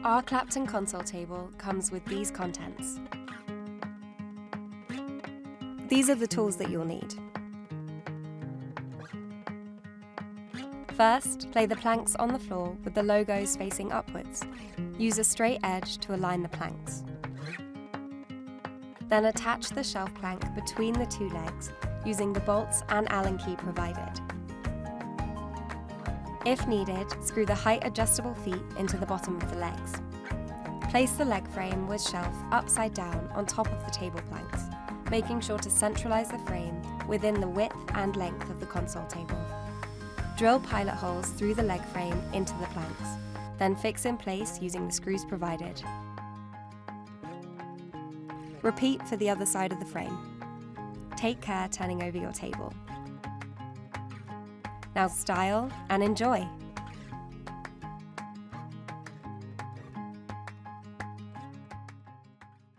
Our Clapton Console Table comes with these contents. These are the tools that you'll need. First, lay the planks on the floor with the logos facing upwards. Use a straight edge to align the planks. Then attach the shelf plank between the two legs using the bolts and Allen key provided. If needed, screw the height adjustable feet into the bottom of the legs. Place the leg frame with shelf upside down on top of the table planks, making sure to centralize the frame within the width and length of the console table. Drill pilot holes through the leg frame into the planks, then fix in place using the screws provided. Repeat for the other side of the frame. Take care turning over your table. Now style and enjoy!